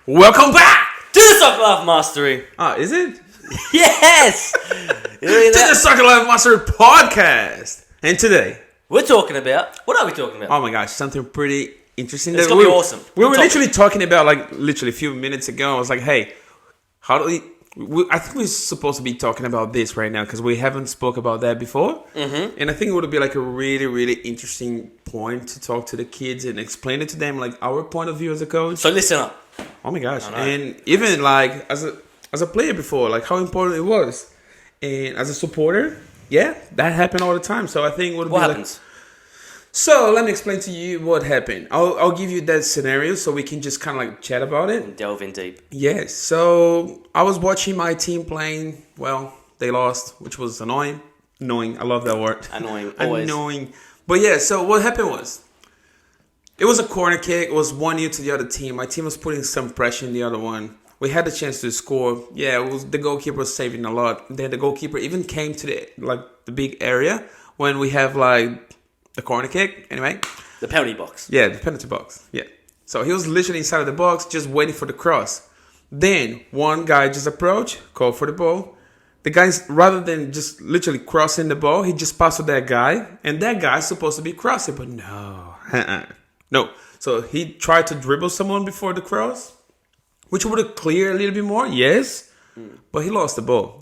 Welcome back To the Soccer Life Mastery. Is it? Yes! To the Soccer Life Mastery podcast. And today, We're talking about... What are we talking about? oh my gosh, something pretty interesting. It's going to be awesome. We were literally talking about, literally a few minutes ago. I was like, hey, how do we... I think we're supposed to be talking about this right now because we haven't spoke about that before. Mm-hmm. And I think it would be like a really, really interesting point to talk to the kids and explain it to them, like our point of view as a coach. So listen up. Oh my gosh. And even like as a player before, like how important it was. And as a supporter, yeah, that happened all the time. So I think what happens? So let me explain to you what happened. I'll give you that scenario so we can just kind of like chat about it. And delve in deep. Yes. So I was watching my team playing. Well, they lost, which was annoying. Annoying. I love that word. Annoying. Always. Annoying. But yeah, so what happened was, it was a corner kick. It was 1-0 to the other team. My team was putting some pressure in the other one. We had the chance to score. Yeah, it was the goalkeeper was saving a lot. Then the goalkeeper even came to the big area when we have the corner kick. Anyway, the penalty box. Yeah, the penalty box. Yeah. So he was literally inside of the box, just waiting for the cross. Then one guy just approached, called for the ball. The guys, rather than just literally crossing the ball, he just passed to that guy, and that guy's supposed to be crossing, but no. No. So he tried to dribble someone before the cross, which would have cleared a little bit more, yes. But he lost the ball.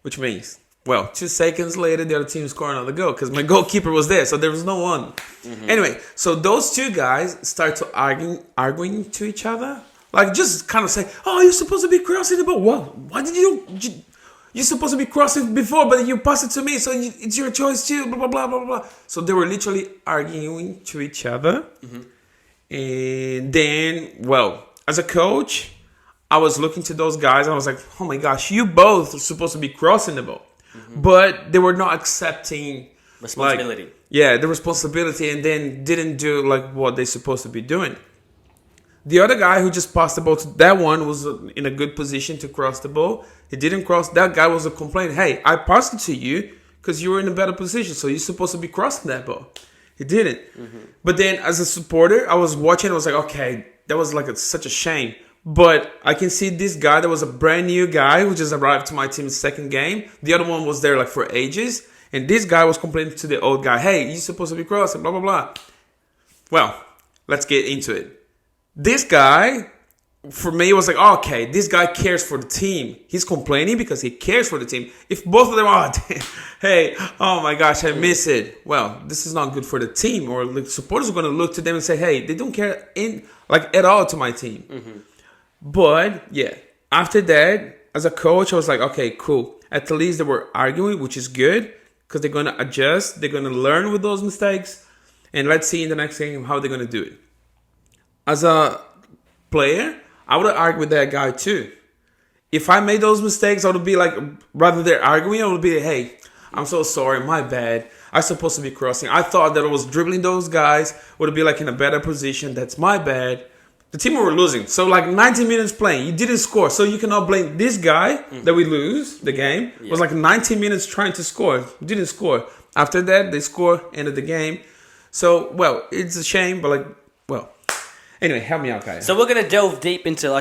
Which means, 2 seconds later, the other team scored another goal because my goalkeeper was there, so there was no one. Mm-hmm. Anyway, so those two guys start to arguing to each other. Like, just kind of say, oh, you're supposed to be crossing the ball. What? Why did you're supposed to be crossing before, but you passed it to me, so it's your choice too, blah, blah, blah, blah, blah. So they were literally arguing to each other. Mm-hmm. And then, as a coach, I was looking to those guys, and I was like, oh my gosh, you both are supposed to be crossing the ball. Mm-hmm. But they were not accepting... responsibility. The responsibility, and then didn't do, what they're supposed to be doing. The other guy who just passed the ball to that one was in a good position to cross the ball. He didn't cross. That guy was complaining, hey, I passed it to you because you were in a better position, so you're supposed to be crossing that ball. He didn't. Mm-hmm. But then as a supporter, I was watching. I was like, okay, that was such a shame. But I can see this guy that was a brand new guy who just arrived to my team's second game. The other one was there for ages. And this guy was complaining to the old guy, hey, you're supposed to be crossing, blah, blah, blah. Well, let's get into it. This guy, for me, was like, okay, this guy cares for the team. He's complaining because he cares for the team. If both of them are, hey, oh my gosh, I miss it. Well, this is not good for the team. Or the supporters are going to look to them and say, hey, they don't care at all to my team. Mm-hmm. But yeah, after that, as a coach, I was like, okay, cool. At least they were arguing, which is good because they're going to adjust. They're going to learn with those mistakes. And let's see in the next game how they're going to do it. As a player, I would argue with that guy too. If I made those mistakes, I would be rather than arguing, I would be, hey, I'm so sorry, my bad. I'm supposed to be crossing. I thought that I was dribbling those guys, would be in a better position. That's my bad. The team were losing. So 90 minutes playing, you didn't score. So you cannot blame this guy that we lose the game. Yeah. It was 90 minutes trying to score. Didn't score. After that, they score, end of the game. So, it's a shame, but anyway, help me out, guys. So we're going to delve deep into,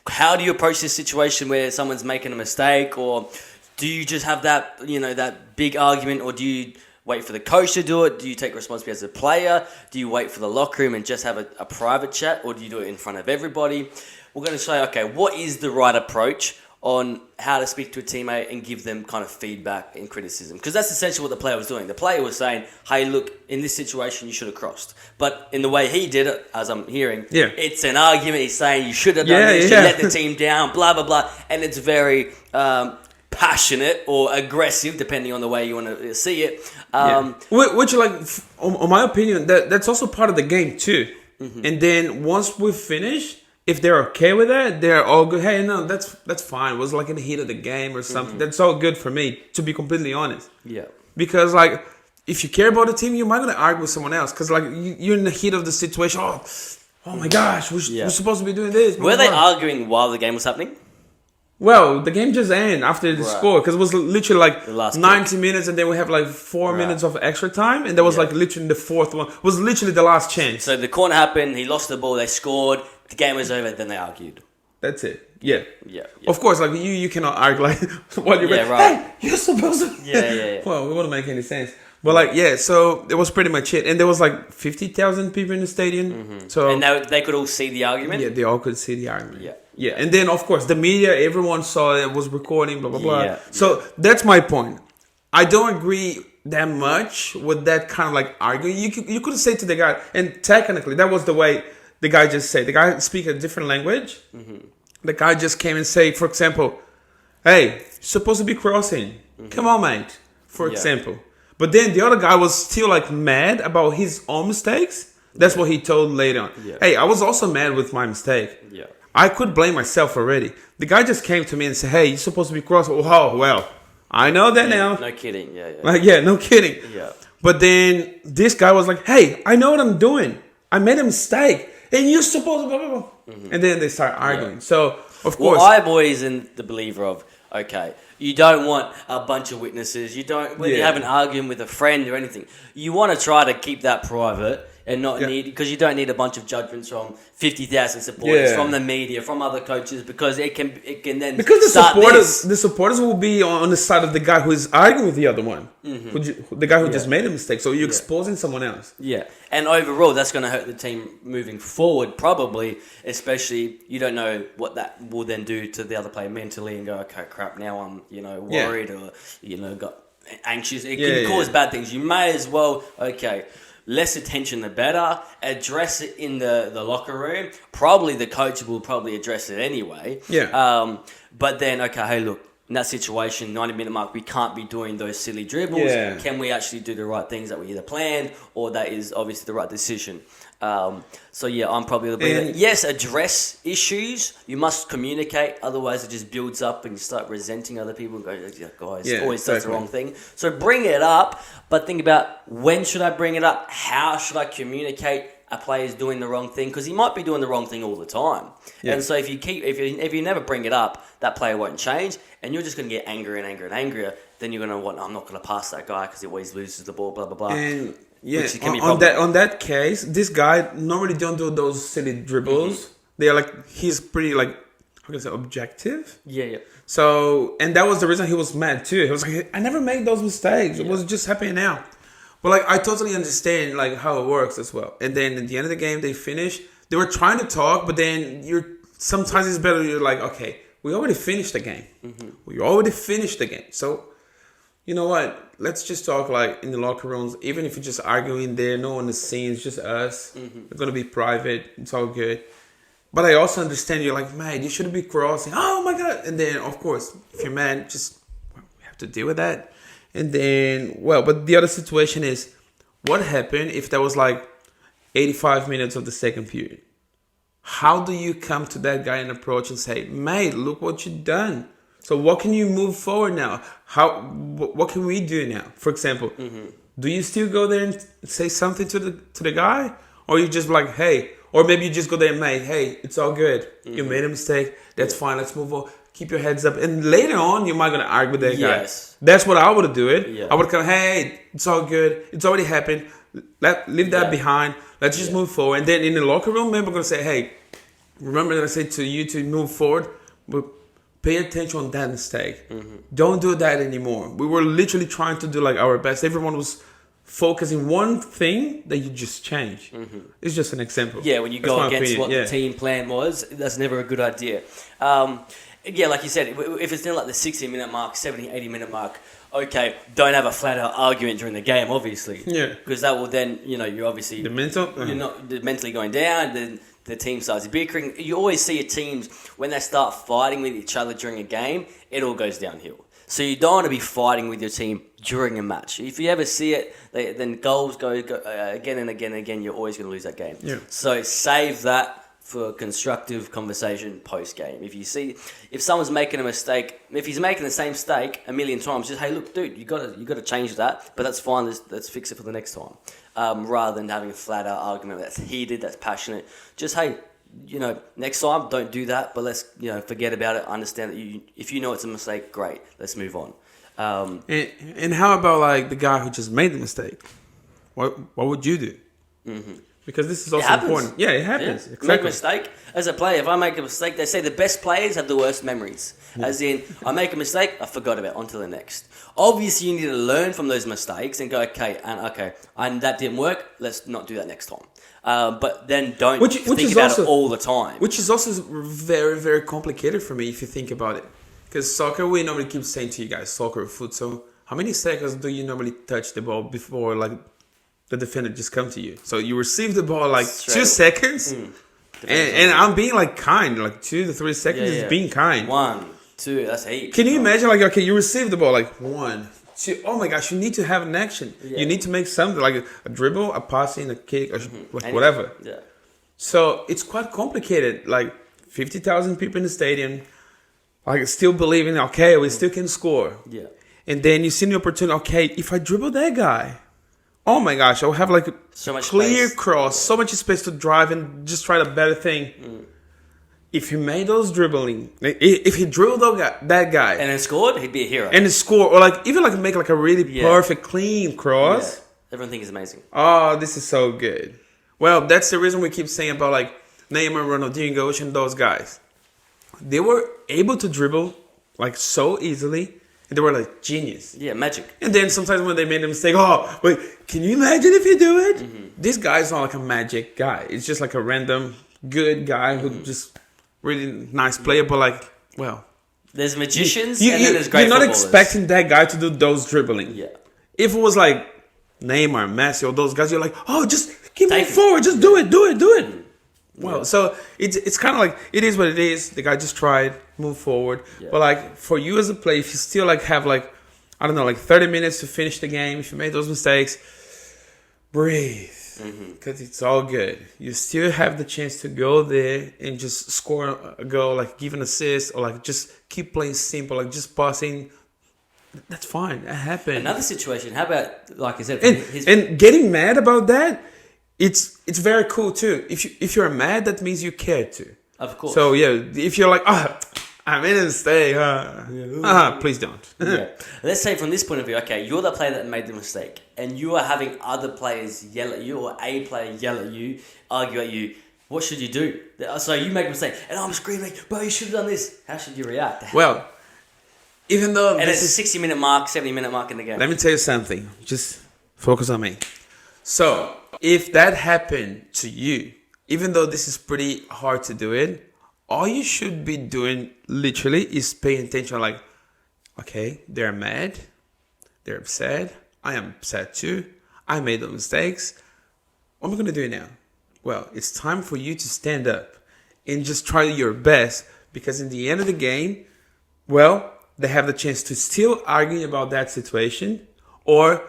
how do you approach this situation where someone's making a mistake? Or do you just have that, that big argument? Or do you wait for the coach to do it? Do you take responsibility as a player? Do you wait for the locker room and just have a private chat? Or do you do it in front of everybody? We're going to show you, what is the right approach on how to speak to a teammate and give them kind of feedback and criticism. Because that's essentially what the player was doing. The player was saying, hey, look, in this situation, you should have crossed. But in the way he did it, as I'm hearing, it's an argument. He's saying you should have done this, you let the team down, blah, blah, blah. And it's very passionate or aggressive, depending on the way you want to see it. Which, on my opinion, that's also part of the game, too. Mm-hmm. And then once we finish... if they're okay with that, they're all good. Hey, no, that's fine. It was in the heat of the game or something. Mm-hmm. That's all good for me, to be completely honest. Yeah. Because, if you care about the team, you might not argue with someone else. Because, you're in the heat of the situation. Oh my gosh, we're supposed to be doing this. Were they arguing while the game was happening? Well, the game just ended after the score because it was literally 90 minutes, and then we have 4 minutes of extra time, and that was literally the fourth one. It was literally the last chance. So the corner happened, he lost the ball, they scored, the game was over, then they argued. That's it. Yeah. Yeah. Of course, like you cannot argue like what you're right. Hey, you're supposed to. Yeah. Well, it wouldn't make any sense. But like, yeah, so it was pretty much it, and there was like 50,000 people in the stadium. So And they could all see the argument. yeah, they all could see the argument. Yeah. Yeah, and then of course the media, everyone saw it, was recording, blah blah blah. Yeah. So that's my point. I don't agree that much with that kind of like arguing. You could say to the guy, and technically that was the way the guy just said. The guy speak a different language. The guy just came and say, for example, "Hey, you're supposed to be crossing. Come on, mate." For example. But then the other guy was still like mad about his own mistakes. That's what he told later on. Yeah. Hey, I was also mad with my mistake. Yeah. I could blame myself already. The guy just came to me and said, "Hey, you're supposed to be crossing." Oh, well, I know that now. No kidding. Yeah. Like, yeah, no kidding. Yeah. But then this guy was like, "Hey, I know what I'm doing. I made a mistake, and you're supposed to blah blah blah." And then they start arguing. So of course, Well, I'm always in the believer of, okay, you don't want a bunch of witnesses. You don't, when you have an argument with a friend or anything, you want to try to keep that private and not need, because you don't need a bunch of judgments from 50,000 supporters, from the media, from other coaches, because it can then because start the supporters will be on the side of the guy who is arguing with the other one, the guy who just made a mistake. So you're exposing someone else. Yeah, and overall, that's going to hurt the team moving forward, probably, especially you don't know what that will then do to the other player mentally and go, okay, crap, now I'm, worried or, got anxious. It can cause bad things. You may as well, less attention the better. Address it in the locker room. Probably the coach will probably address it anyway. Yeah. But then, hey, look, in that situation, 90-minute mark, we can't be doing those silly dribbles. Yeah. Can we actually do the right things that we either planned or that is obviously the right decision? I'm probably the believer. Yes, address issues. You must communicate. Otherwise, it just builds up and you start resenting other people and go, yeah, guys, always does the wrong thing. So bring it up, but think about when should I bring it up? How should I communicate a player's doing the wrong thing? Because he might be doing the wrong thing all the time. Yeah. And so if you never bring it up, that player won't change, and you're just going to get angrier and angrier and angrier. Then you're going to I'm not going to pass that guy because he always loses the ball, blah blah blah. And on that case, this guy normally don't do those silly dribbles. They are like, he's pretty like, how can I say, objective. Yeah. So, and that was the reason he was mad too. He was like, I never made those mistakes. It was just happening now. But like, I totally understand like how it works as well. And then at the end of the game, they finished. They were trying to talk, but then sometimes it's better. You're like, okay, we already finished the game. We already finished the game. So, you know what? Let's just talk like in the locker rooms. Even if you're just arguing there, no one is seeing. It's just us. We're gonna be private. It's all good. But I also understand you're like, man, you shouldn't be crossing. Oh my god! And then of course, if you're mad, just we have to deal with that. And then, but the other situation is, what happened if there was like 85 minutes of the second period? How do you come to that guy and approach and say, mate, look what you've done? So what can you move forward now? What can we do now? For example, do you still go there and say something to the guy? Or you just like, hey, or maybe you just go there and mate, hey, it's all good. You made a mistake. That's fine. Let's move on. Keep your heads up. And later on, you might going to argue with that guy. That's what I would do it. Yeah. I would come, hey, it's all good. It's already happened. Leave that behind. Let's just move forward. And then in the locker room, maybe I'm going to say, hey, remember that I said to you to move forward, but pay attention on that mistake. Don't do that anymore. We were literally trying to do like our best. Everyone was focusing one thing that you just change. It's just an example. Yeah, when you go against what the team plan was, that's never a good idea. Like you said, if it's in like the 60-minute mark, 70, 80-minute mark, don't have a flat-out argument during the game, obviously. Yeah. Because that will then, you're obviously... You're not mentally going down, then the team starts bickering. You always see your teams, when they start fighting with each other during a game, it all goes downhill. So you don't want to be fighting with your team during a match. If you ever see it, then goals go again and again and again, you're always going to lose that game. Yeah. So save that for constructive conversation post-game. If someone's making a mistake, if he's making the same mistake a million times, just, hey, look, dude, you got to change that, but that's fine, let's fix it for the next time. Rather than having a flat-out argument that's heated, that's passionate. Just, hey, next time, don't do that, but let's, forget about it, understand that if you know it's a mistake, great, let's move on. And how about, like, the guy who just made the mistake? What would you do? because this is also happens. important. Yeah, it happens. Yeah. Exactly. Make a mistake. As a player, if I make a mistake, they say the best players have the worst memories. As in, I make a mistake, I forgot about it, on to the next. Obviously, you need to learn from those mistakes and go, and that didn't work, let's not do that next time. But then don't think about it all the time. Which is also very, very complicated for me if you think about it. Because soccer, we normally keep saying to you guys, soccer, futsal, how many seconds do you normally touch the ball before like the defender just comes to you? So you receive the ball like 2 seconds, and I'm being like kind, like 2 to 3 seconds is being kind. 1, 2, that's 8. Can you imagine like, okay, you receive the ball like 1, 2, oh my gosh, you need to have an action. Yeah. You need to make something like a dribble, a passing, a kick, or like whatever. Yeah. So it's quite complicated. Like 50,000 people in the stadium, like still believing, okay, we still can score. Yeah. And then you see the opportunity, okay, if I dribble that guy, oh my gosh, I'll have like a clear cross, so much space to drive and just try the better thing. If he made those dribbling, if he dribbled that guy and then scored, he'd be a hero. And he score, or like even like make like a really perfect, clean cross. Yeah. Everyone thinks it's amazing. Oh, this is so good. Well, that's the reason we keep saying about like Neymar, Ronaldinho, and those guys. They were able to dribble like so easily. And they were like genius. Yeah, magic. And then sometimes when they made a mistake, oh, wait, can you imagine if you do it? This guy's not like a magic guy. It's just like a random good guy who just really nice player, but like, well. There's magicians and then there's great You're not footballers. expecting that guy to do those dribbling. Yeah. If it was like Neymar, Messi, or those guys, you're like, oh, just keep moving forward. Just do it. Well, so it's kind of like, it is what it is. The guy just tried, move forward. Yeah. But like for you as a player, if you still like have like, I don't know, like 30 minutes to finish the game, if you made those mistakes, breathe. Because it's all good. You still have the chance to go there and just score a goal, like give an assist, or like just keep playing simple, like just passing. That's fine. That happened. Another situation, how about, like I said, and getting mad about that, it's very cool too. If you're mad, that means you care too. Of course. So yeah, if you're like, I made a mistake, please don't. Yeah. Let's say from this point of view, okay, you're the player that made the mistake, and you are having other players yell at you, or a player yell at you, argue at you. What should you do? So you make a mistake, and I'm screaming, bro, you should have done this. How should you react? Well, even though it's a 60-minute mark, 70-minute mark in the game. Let me tell you something. Just focus on me. So, if that happened to you, even though this is pretty hard to do it, all you should be doing literally is paying attention. Like, okay, they're mad, they're upset, I am upset too, I made those mistakes. What am I going to do now? Well, it's time for you to stand up and just try your best, because in the end of the game, well, they have the chance to still argue about that situation, or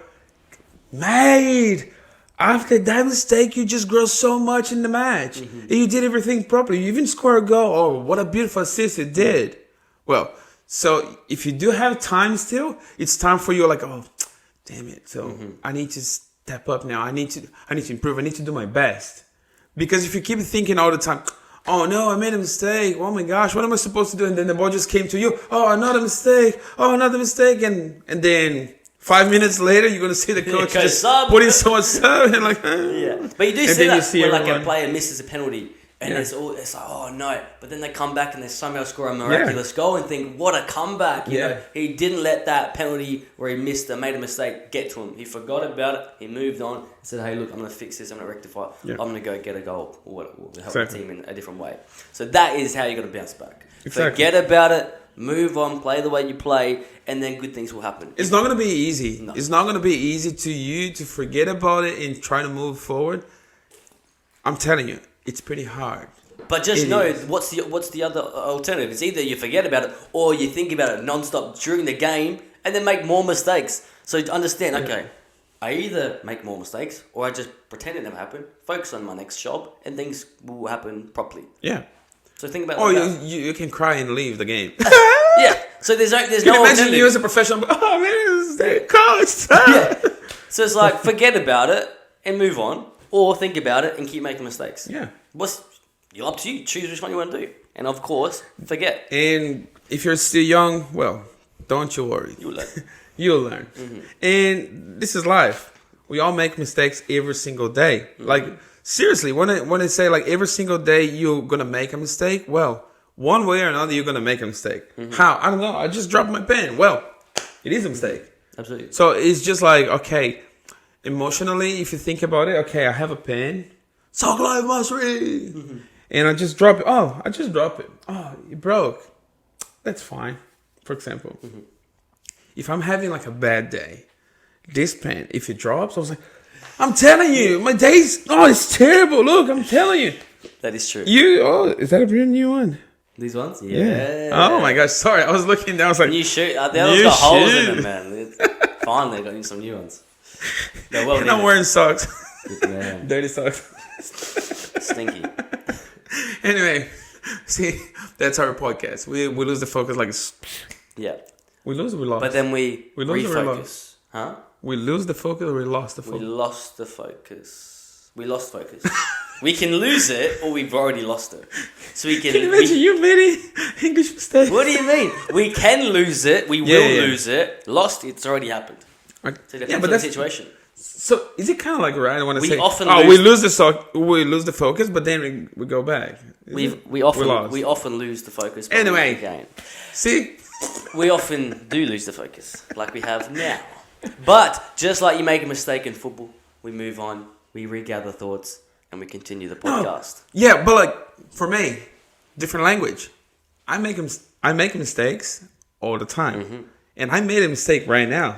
mate, after that mistake, you just grow so much in the match. And you did everything properly. You even scored a goal. Oh, what a beautiful assist you did. Well, so if you do have time still, it's time for you like, oh, damn it. So I need to step up now. I need to improve. I need to do my best. Because if you keep thinking all the time, oh no, I made a mistake. Oh my gosh, what am I supposed to do? And then the ball just came to you. Oh, another mistake. Oh, another mistake. And then 5 minutes later, you're going to see the coach just putting someone sub and like, yeah. But you do see that when like a player misses a penalty and it's like, oh no. But then they come back and they somehow score a miraculous goal and think, what a comeback. You know, he didn't let that penalty where he made a mistake get to him. He forgot about it. He moved on and said, hey, look, I'm going to fix this. I'm going to rectify it. Yeah. I'm going to go get a goal or help the team in a different way. So that is how you're going to bounce back. Exactly. Forget about it. Move on, play the way you play, and then good things will happen. It's not going to be easy. No. It's not going to be easy to you to forget about it and try to move forward. I'm telling you, it's pretty hard. But just know what's the other alternative. It's either you forget about it or you think about it non-stop during the game and then make more mistakes. So understand, okay, I either make more mistakes or I just pretend it never happened, focus on my next job, and things will happen properly. Yeah. So think about. Or you can cry and leave the game. Yeah. So there's no. Imagine you as a professional. Oh man, it's college. Yeah. So it's like forget about it and move on, or think about it and keep making mistakes. Yeah. You're up to you. Choose which one you want to do, and of course, forget. And if you're still young, well, don't you worry. You'll learn. You'll learn. Mm-hmm. And this is life. We all make mistakes every single day. Mm-hmm. Like seriously, when I say like every single day you're gonna make a mistake, well, one way or another you're gonna make a mistake. How? I don't know. I just dropped my pen. Well, it is a mistake. Absolutely. So it's just like, okay, emotionally, if you think about it, okay, I have a pen. Talk life mastery. And I just drop it. Oh, I just dropped it. Oh, it broke. That's fine. For example, if I'm having like a bad day, this pen, if it drops, I was like, I'm telling you, my day's, it's terrible. Look, I'm telling you. That is true. Is that a brand new one? These ones? Yeah. Oh my gosh, sorry. I was looking down. I was like, New shoe. The others got holes in them, man. Finally, got some new ones. They're well and I'm wearing socks. Yeah. Dirty socks. Stinky. Anyway, see, that's our podcast. We lose the focus like... Yeah. We lose or we lost? But then we lose or we refocus. lost? Huh? We lose the focus or we lost the focus? We lost the focus. We lost focus. We can lose it or we've already lost it. So we can... Can you imagine you made English mistakes? What do you mean? We can lose it. We will lose it. Lost, it's already happened. So it depends on the situation. So is it kind of like right? I want to say, we lose the focus, but then we go back. We often lose the focus. Anyway, again, see, we often do lose the focus, like we have now. But just like you make a mistake in football, we move on, we regather thoughts, and we continue the podcast. Yeah, but like for me, different language. I make mistakes all the time, and I made a mistake right now.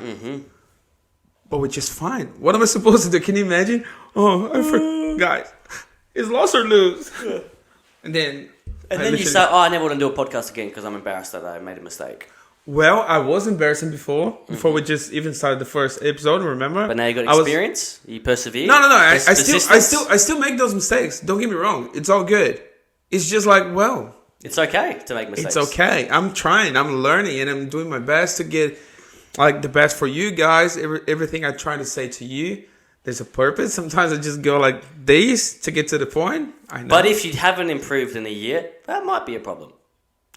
But which is fine. What am I supposed to do? Can you imagine? Oh, I forgot. It's lost or lose. And then you say, I never want to do a podcast again because I'm embarrassed that I made a mistake. Well, I was embarrassing before we just even started the first episode, remember? But now you got experience? You persevere? No. I still make those mistakes. Don't get me wrong. It's all good. It's just like, well, it's okay to make mistakes. It's okay. I'm trying. I'm learning and I'm doing my best to get like the best for you guys. Everything I try to say to you, there's a purpose. Sometimes I just go like this to get to the point. I know. But if you haven't improved in a year, that might be a problem.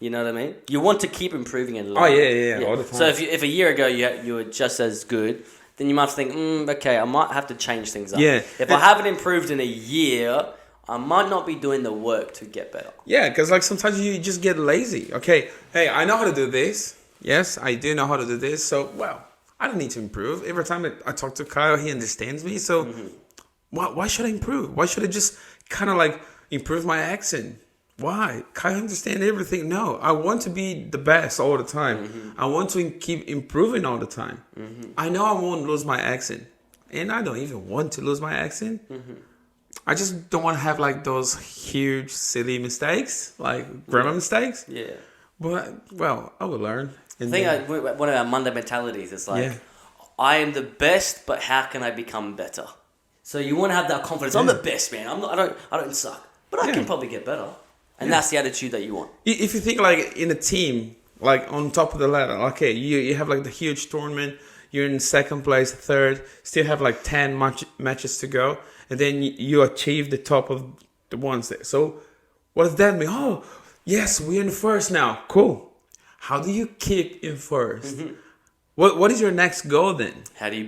You know what I mean? You want to keep improving and learning. Oh yeah, all the time. So if a year ago you were just as good, then you might think, okay, I might have to change things up. Yeah. If I haven't improved in a year, I might not be doing the work to get better. Yeah, because like sometimes you just get lazy. Okay, hey, I know how to do this. Yes, I do know how to do this. So, well, I don't need to improve. Every time I talk to Kyle, he understands me. So, why should I improve? Why should I just kind of like improve my accent? Why? Kyle understand everything. No, I want to be the best all the time. I want to keep improving all the time. I know I won't lose my accent. And I don't even want to lose my accent. I just don't want to have like those huge, silly mistakes, like grammar mistakes. Yeah. But, well, I will learn. I think one of our Monday mentalities is like, I am the best, but how can I become better? So you want to have that confidence. I'm the best, man. I don't suck, but I can probably get better. And that's the attitude that you want. If you think like in a team, like on top of the ladder, okay, you have like the huge tournament, you're in second place, third, still have like 10 matches to go, and then you achieve the top of the ones there. So what does that mean? Oh, yes, we're in first now. Cool. How do you keep in first? What is your next goal then? How do you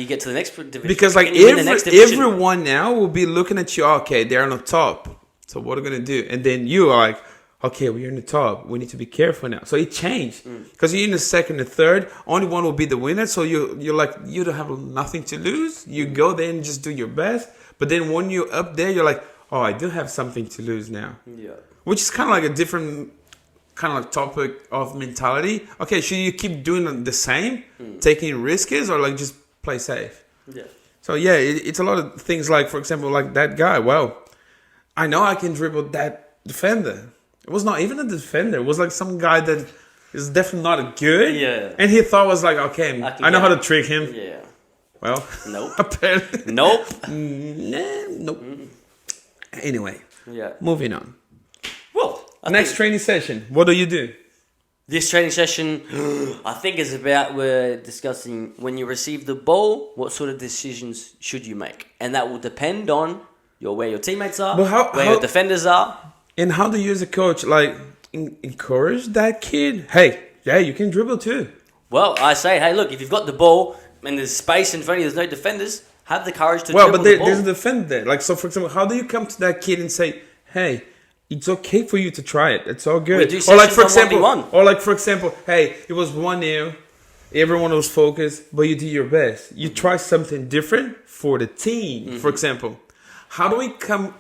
get to the next division? Because like everyone now will be looking at you. Okay, they're on the top. So what are we gonna do? And then you are like, okay, we're in the top. We need to be careful now. So it changed because you're in the second and third. Only one will be the winner. So you're like you don't have nothing to lose. You go there and just do your best. But then when you're up there, you're like, oh, I do have something to lose now. Yeah. Which is kind of like a different kind of like topic of mentality. Okay, should you keep doing the same, taking risks, or like just play safe? Yeah. So yeah, it's a lot of things. Like for example, like that guy. Well, I know I can dribble that defender. It was not even a defender. It was like some guy that is definitely not good. Yeah. And he thought was like, okay, I know how to trick him. Yeah. Well, nope. Apparently. Nope. Nope. Anyway. Yeah. Moving on. Well, next training session. What do you do? This training session, I think, is about we're discussing when you receive the ball, what sort of decisions should you make, and that will depend on where your teammates are, where your defenders are. And how do you as a coach like encourage that kid? Hey, yeah, you can dribble too. Well, I say, hey, look, if you've got the ball and there's space in front of you, there's no defenders, Have the courage to Well, dribble but the ball. there's a defender there. Like, so for example, how do you come to that kid and say, hey, it's okay for you to try it. It's all good. We do Or like for sessions on example, 1v1. or like for example, hey, it was 1-0, everyone was focused, but you did your best. You try something different for the team. For example, how do we come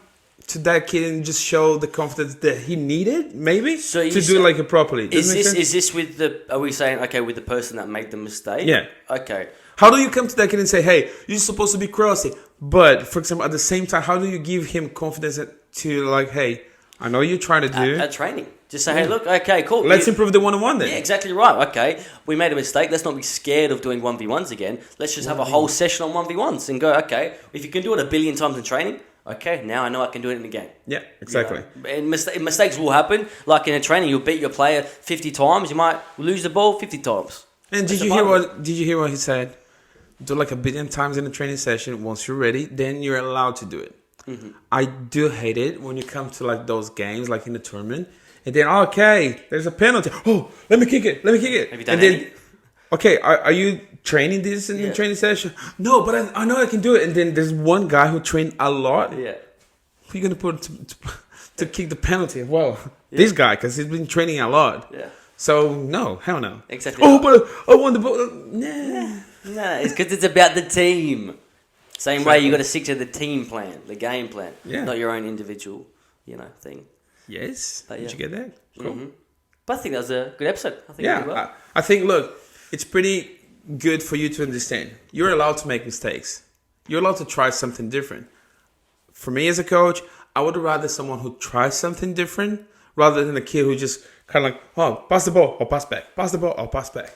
to that kid and just show the confidence that he needed, maybe, So to do like it properly? Is this with the? Are we saying okay with the person that made the mistake? Yeah. Okay. How do you come to that kid and say, hey, you're supposed to be crossing, but for example, at the same time, how do you give him confidence to like, hey, I know you're trying to do At training, just say, hey, look, okay, cool. Let's improve the 1-on-1 then. Yeah, exactly right. Okay, we made a mistake. Let's not be scared of doing 1v1s again. Let's just have a whole session on 1v1s and go, okay, if you can do it 1 billion times in training, okay, now I know I can do it in the game. Yeah, exactly. You know? And mistakes will happen. Like in a training, you'll beat your player 50 times. You might lose the ball 50 times. And did you hear what he said? Do like 1 billion times in a training session. Once you're ready, then you're allowed to do it. I do hate it when you come to like those games, like in the tournament, and then okay, there's a penalty. Oh, let me kick it. Have you done and then, any? okay, are you training this in the training session? No, but I know I can do it. And then there's one guy who trained a lot. Yeah. Who are you gonna put to kick the penalty? Well, this guy, because he's been training a lot. Yeah. So no, hell no. Exactly. Oh, but I won the ball. Nah. No, it's because it's about the team. Same way you got to stick to the team plan, the game plan, not your own individual, thing. Yes. But, Did you get that? Cool. But I think that was a good episode. I think we did well. I think, look, it's pretty good for you to understand. You're allowed to make mistakes. You're allowed to try something different. For me as a coach, I would rather someone who tries something different rather than a kid who just kind of like, oh, pass the ball or pass back. Pass the ball or pass back.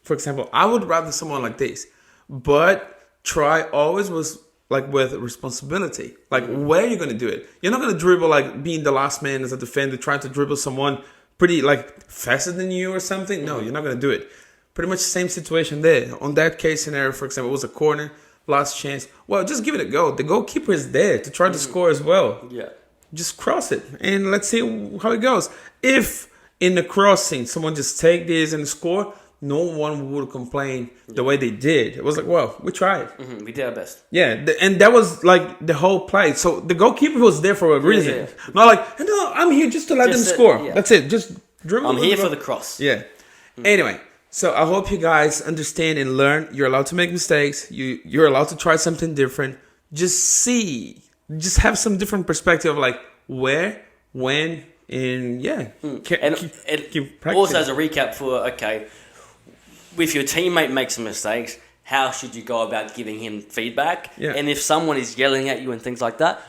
For example, I would rather someone like this. But try always was like with responsibility. Like where you're going to do it. You're not going to dribble like being the last man as a defender, trying to dribble someone pretty like faster than you or something. No, you're not going to do it. Pretty much the same situation there. On that case scenario, for example, it was a corner, last chance. Well, just give it a go. The goalkeeper is there to try to score as well. Yeah. Just cross it and let's see how it goes. If in the crossing someone just take this and score, no one would complain the way they did. It was like, well, we tried. We did our best. Yeah, and that was like the whole play. So the goalkeeper was there for a reason. Yeah. Not like, no, I'm here just to let them score. Yeah. That's it. Just dribble. I'm here for the cross. Yeah. Anyway, so I hope you guys understand and learn. You're allowed to make mistakes. You're allowed to try something different. Just see. Just have some different perspective of like where, when, and yeah. Keep also as a recap for, if your teammate makes some mistakes, how should you go about giving him feedback? Yeah. And if someone is yelling at you and things like that,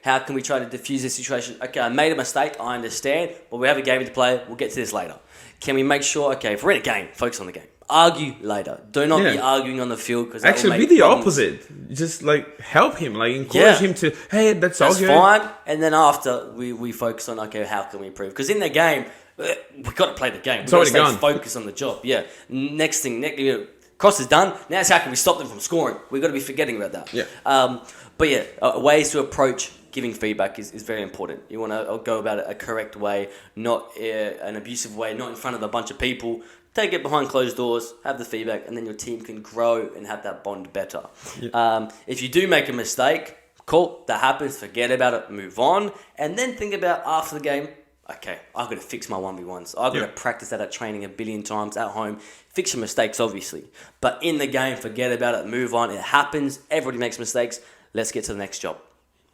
how can we try to diffuse the situation? Okay, I made a mistake, I understand, but we have a game to play, we'll get to this later. Can we make sure, if we're in a game, focus on the game. Argue later. Do not be arguing on the field. Because actually, be the opposite. Just like help him, like encourage him to, hey, that's all good. That's fine. And then after, we focus on, how can we improve? Because in the game, we've got to play the game. We've got to stay focused on the job. Yeah. Next thing, cross is done. Now it's how can we stop them from scoring? We've got to be forgetting about that. Yeah. Ways to approach giving feedback is very important. You want to go about it a correct way, not an abusive way, not in front of a bunch of people. Take it behind closed doors, have the feedback, and then your team can grow and have that bond better. Yeah. If you do make a mistake, cool, that happens, forget about it, move on, and then think about after the game, I've got to fix my 1v1s. I've got to practice that at training 1 billion times at home. Fix your mistakes, obviously. But in the game, forget about it, move on. It happens. Everybody makes mistakes. Let's get to the next job.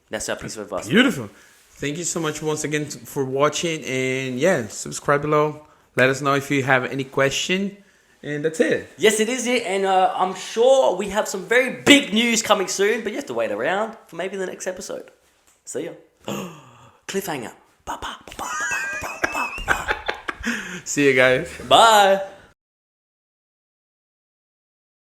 That's our piece of advice. Beautiful. Thank you so much once again for watching. And subscribe below. Let us know if you have any question. And that's it. Yes, it is it. And I'm sure we have some very big news coming soon. But you have to wait around for maybe the next episode. See ya. Cliffhanger. See you guys. Bye.